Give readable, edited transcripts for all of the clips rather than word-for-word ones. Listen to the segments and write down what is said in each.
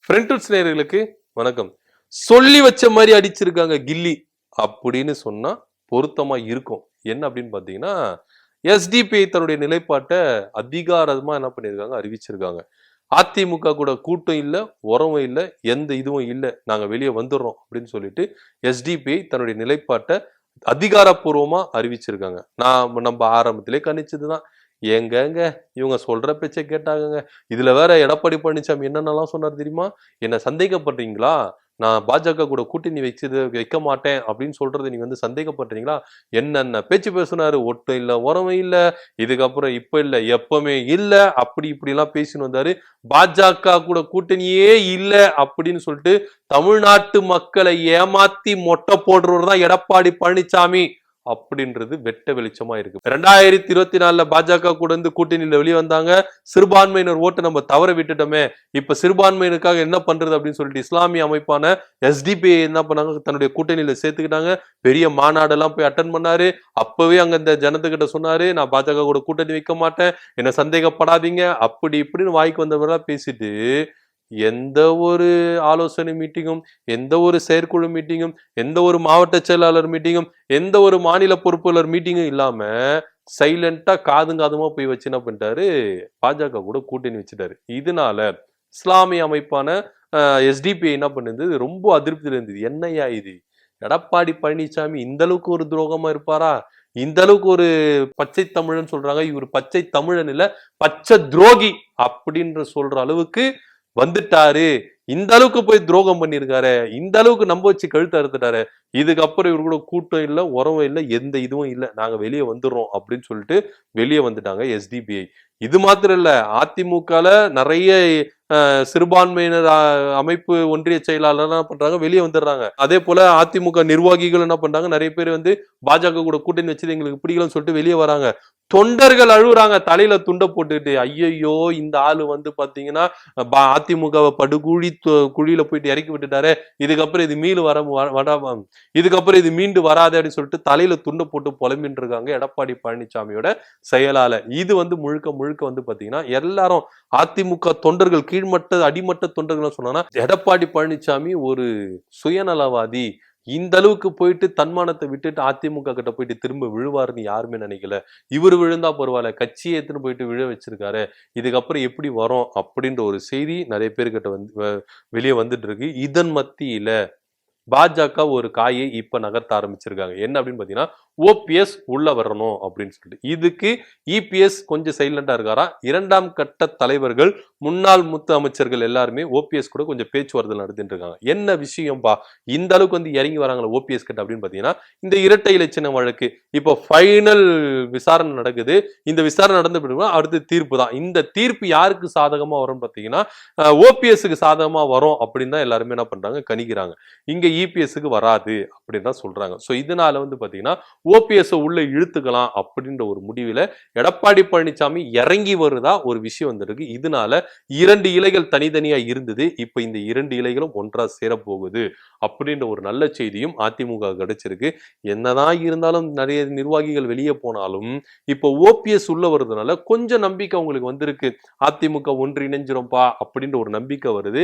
Friends நேயர்களுக்கு வணக்கம். சொல்லி வச்ச மாதிரி அடிச்சிருக்காங்க கில்லி அப்படின்னு சொன்னா பொருத்தமா இருக்கும். என்ன அப்படின்னு பாத்தீங்கன்னா, எஸ்டிபிஐ தன்னுடைய நிலைப்பாட்டை அதிகாரமா என்ன பண்ணியிருக்காங்க, அறிவிச்சிருக்காங்க. அதிமுக கூட கூட்டம் இல்ல, உறவும் இல்ல, எந்த இதுவும் இல்ல. நாங்க வெளியே வந்துடுறோம் அப்படின்னு சொல்லிட்டு எஸ்டிபிஐ தன்னுடைய நிலைப்பாட்டை அதிகாரப்பூர்வமா அறிவிச்சிருக்காங்க. நம்ம ஆரம்பத்திலே கணிச்சதுதான். ஏங்கங்க இவங்க சொல்ற பேச்சை கேட்டாங்கங்க. இதுல வேற எடப்பாடி பழனிசாமி என்னென்னலாம் சொன்னார் தெரியுமா? என்ன சந்தேகப்படுறீங்களா? நான் பாஜக கூட கூட்டணி வைக்க மாட்டேன் அப்படின்னு சொல்றதை நீங்க வந்து சந்தேகப்படுறீங்களா? என்னென்ன பேச்சு பேசுனாரு. ஒட்டும் இல்ல, உறவும் இல்ல, இதுக்கப்புறம் இப்ப இல்ல, எப்பவுமே இல்ல, அப்படி இப்படி எல்லாம் பேசின்னு வந்தாரு. பாஜக கூட கூட்டணியே இல்ல அப்படின்னு சொல்லிட்டு தமிழ்நாட்டு மக்களை ஏமாத்தி மொட்டை போடுறவர் தான் எடப்பாடி பழனிசாமி அப்படின்றது வெட்ட வெளிச்சமா இருக்கு. 2024 பாஜக கூட இருந்து கூட்டணியில வெளியே வந்தாங்க. சிறுபான்மையினர் ஓட்டு நம்ம தவற விட்டுட்டோமே, இப்ப சிறுபான்மையினருக்காக என்ன பண்றது அப்படின்னு சொல்லிட்டு இஸ்லாமிய அமைப்பான எஸ்டிபிஐ என்ன பண்ணாங்க, தன்னுடைய கூட்டணியில சேர்த்துக்கிட்டாங்க. பெரிய மாநாடெல்லாம் போய் அட்டன் பண்ணாரு. அப்பவே அங்க இந்த ஜனத்துக்கிட்ட சொன்னாரு, நான் பாஜக கூட கூட்டணி வைக்க மாட்டேன், என்ன சந்தேகப்படாதீங்க, அப்படி இப்படின்னு வாய்க்கு வந்தவரெல்லாம் பேசிட்டு எந்த ஒரு ஆலோசனை மீட்டிங்கும், எந்த ஒரு செயற்குழு மீட்டிங்கும், எந்த ஒரு மாவட்ட செயலாளர் மீட்டிங்கும், எந்த ஒரு மாநில பொறுப்பாளர் மீட்டிங்கும் இல்லாம சைலண்டா காதுமா போய் வச்சு என்ன பண்ணிட்டாரு, பாஜக கூட கூட்டணி வச்சுட்டாரு. இதனால இஸ்லாமிய அமைப்பான எஸ்டிபிஐ என்ன பண்ணுது, ரொம்ப அதிருப்தியில இருந்தது. என்னையா இது, எடப்பாடி பழனிசாமி இந்த அளவுக்கு ஒரு துரோகமா இருப்பாரா? இந்த அளவுக்கு ஒரு பச்சை தமிழன் சொல்றாங்க, இவர் பச்சை தமிழன் இல்ல, பச்சை துரோகி அப்படின்ற சொல்ற அளவுக்கு வந்துட்டாரு. இந்த அளவுக்கு போய் துரோகம் பண்ணிருக்காரு, இந்த அளவுக்கு நம்ப வச்சு கழுத்து அறுத்துட்டாரு. இதுக்கப்புறம் இவரு கூட கூட்டம் இல்ல, உறவும் இல்ல, எந்த இதுவும் இல்ல, நாங்க வெளியே வந்துடுறோம் அப்படின்னு சொல்லிட்டு வெளியே வந்துட்டாங்க எஸ்டிபிஐ. இது மாத்திரம் இல்ல, அதிமுகல நிறைய சிறுபான்மையினர் அமைப்பு ஒன்றிய செயலாளர் என்ன பண்றாங்க, வெளியே வந்துடுறாங்க. அதே போல அதிமுக நிர்வாகிகள் என்ன பண்றாங்க, நிறைய பேர் வந்து பாஜக கூட கூட்டணி வச்சது எங்களுக்கு பிடிக்கலன்னு சொல்லிட்டு வெளியே வராங்க. தொண்டர்கள் அழுகுறாங்க தலையில துண்டை போட்டுக்கிட்டு. ஐயையோ, இந்த ஆளு வந்து பாத்தீங்கன்னா அதிமுகவை படுகுழி குழியில போயிட்டு இறக்கி விட்டுட்டாரு, இதுக்கப்புறம் இது இதுக்கப்புறம் இது மீண்டு வராது அப்படின்னு சொல்லிட்டு தலையில துண்டை போட்டு புலம்பின்னு இருக்காங்க எடப்பாடி பழனிசாமியோட செயலாளர். இது வந்து முழுக்க முழுக்க வந்து பாத்தீங்கன்னா எல்லாரும் அதிமுக தொண்டர்கள், கீழ்மட்ட அடிமட்ட தொண்டர்கள் சொன்னா எடப்பாடி பழனிசாமி ஒரு சுயநலவாதி, இந்த அளவுக்கு போயிட்டு தன்மானத்தை விட்டுட்டு அதிமுக கிட்ட போயிட்டு திரும்ப விழுவாருன்னு யாருமே நினைக்கல. இவர் விழுந்தா பரவாயில்ல, கட்சியை எடுத்துன்னு போயிட்டு விழ வச்சிருக்காரு, இதுக்கப்புறம் எப்படி வரும் அப்படின்ற ஒரு செய்தி நிறைய பேர்கிட்ட வந்து வெளியே வந்துட்டு இருக்கு. இதன் மத்தியில பாஜக ஒரு காயை இப்ப நகர்த்த ஆரம்பிச்சிருக்காங்க. என்ன அப்படின்னு பாத்தீங்கன்னா, ஓபிஎஸ் உள்ள வரணும் அப்படின்னு சொல்லிட்டு. இதுக்கு இபிஎஸ் கொஞ்சம் சைலண்டா இருக்காரா. இரண்டாம் கட்ட தலைவர்கள், முன்னாள் முத்து அமைச்சர்கள் எல்லாருமே ஓபிஎஸ் கூட கொஞ்சம் பேச்சுவார்த்தை நடத்திட்டு இருக்காங்க. என்ன விஷயம்பா இந்த அளவுக்கு வந்து இறங்கி வராங்களா ஓபிஎஸ் கிட்ட அப்படின்னு பாத்தீங்கன்னா, இந்த இரட்டை இலச்சின வழக்கு இப்போ ஃபைனல் விசாரணை நடக்குது. இந்த விசாரணை நடந்த பிறகு அடுத்து தீர்ப்பு தான். இந்த தீர்ப்பு யாருக்கு சாதகமா வரும்னு பாத்தீங்கன்னா, ஓபிஎஸ்க்கு சாதகமா வரும் அப்படின்னு தான் எல்லாருமே என்ன பண்றாங்க, கணிக்கிறாங்க. இங்க இபிஎஸ்க்கு வராது அப்படின்னு தான் சொல்றாங்க. சோ இதனால வந்து பாத்தீங்கன்னா ஓபிஎஸ் உள்ள இழுத்துக்கலாம் அப்படின்ற ஒரு முடிவுல எடப்பாடி பழனிசாமி இறங்கி வருதா ஒரு விஷயம் வந்திருக்கு. இதனால 2 இலைகள் தனித்தனியா இருந்தது, இப்ப இந்த 2 இலைகளும் ஒன்றா சேர போகுது அப்படின்ற ஒரு நல்ல செய்தியும் அதிமுக கிடைச்சிருக்கு. என்னதான் இருந்தாலும் நிறைய நிர்வாகிகள் வெளியே போனாலும் இப்ப ஓபிஎஸ் உள்ள வருதுனால கொஞ்சம் நம்பிக்கை உங்களுக்கு வந்திருக்கு. அதிமுக ஒன்றிணைஞ்சிரும்பா அப்படின்ற ஒரு நம்பிக்கை வருது.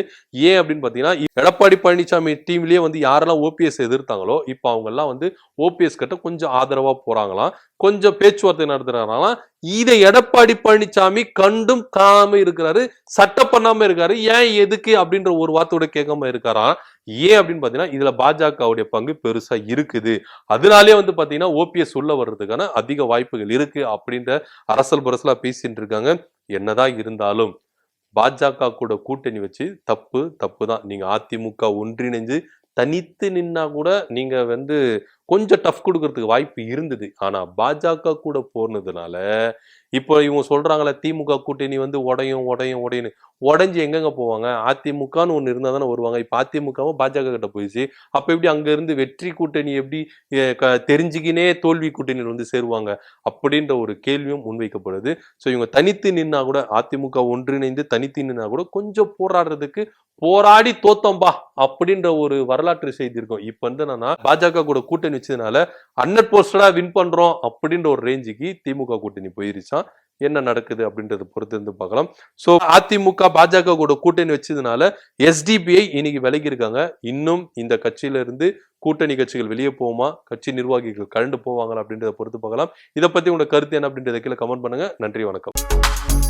ஏன் அப்படின்னு பாத்தீங்கன்னா, எடப்பாடி பழனிசாமி டீம்லயே வந்து யாரெல்லாம் ஓபிஎஸ் எதிர்த்தாங்களோ இப்ப அவங்க எல்லாம் வந்து ஓபிஎஸ் கிட்ட கொஞ்சம் ஆதரவா போறாங்களாம், கொஞ்சம் பேச்சுவார்த்தை நடத்துறாங்களாம். இதை எடப்பாடி பழனிசாமி கண்டும் காணாம இருக்கிறாரு, சட்டம் பண்ணாம இருக்காரு. ஏன் எதுக்கு அப்படின்ற ஒரு வார்த்தையோட கேட்காம இருக்காராம். ஏன் அப்படின்னு பாத்தீங்கன்னா, இதுல பாஜகவுடைய பங்கு பெருசா இருக்குது. அதனாலே வந்து பாத்தீங்கன்னா ஓபிஎஸ் உள்ள வர்றதுக்கான அதிக வாய்ப்புகள் இருக்கு அப்படின்ற அரசல் பரசலா பேசிட்டு இருக்காங்க. என்னதான் இருந்தாலும் பாஜக கூட கூட்டணி வச்சு தப்பு தான். நீங்க அதிமுக ஒன்றிணைஞ்சு தனித்து நின்னா கூட நீங்க வந்து கொஞ்சம் டஃப் கொடுக்கறதுக்கு வாய்ப்பு இருந்தது. ஆனா பாஜக கூட போனதுனால இப்போ இவங்க சொல்றாங்களே, திமுக கூட்டணி வந்து உடையும் உடைஞ்சு எங்கெங்க போவாங்க? அதிமுகன்னு ஒண்ணு இருந்தா தானே வருவாங்க. இப்ப அதிமுகவும் பாஜக கிட்ட போயிடுச்சு. அப்ப எப்படி அங்க இருந்து வெற்றி கூட்டணி எப்படி தெரிஞ்சுக்கினே தோல்வி கூட்டணியில் வந்து சேருவாங்க அப்படின்ற ஒரு கேள்வியும் முன்வைக்கப்படுது. சோ இவங்க தனித்து நின்னா கூட, அதிமுக ஒன்றிணைந்து தனித்து நின்னா கூட கொஞ்சம் போராடி தோத்தோம்பா அப்படின்ற ஒரு வரலாற்று செய்தி இருக்கும். இப்ப வந்து என்னன்னா, பாஜக கூட கூட்டணி வச்சதுனால 100% வின் பண்றோம் அப்படின்ற ஒரு ரேஞ்சுக்கு திமுக கூட்டணி போயிருச்சான். என்ன நடக்குது அப்படின்றத பொறுத்து இருந்து பார்க்கலாம். சோ அதிமுக பாஜக கூட கூட்டணி வச்சதுனால எஸ்டிபிஐ இன்னைக்கு விலகி இருக்காங்க. இன்னும் இந்த கட்சியில இருந்து கூட்டணி கட்சிகள் வெளியே போகுமா, கட்சி நிர்வாகிகள் கலந்து போவாங்களா அப்படின்றத பொறுத்து பார்க்கலாம். இதை பத்தி உங்க கருத்து என்ன அப்படின்றத கீழே கமெண்ட் பண்ணுங்க. நன்றி, வணக்கம்.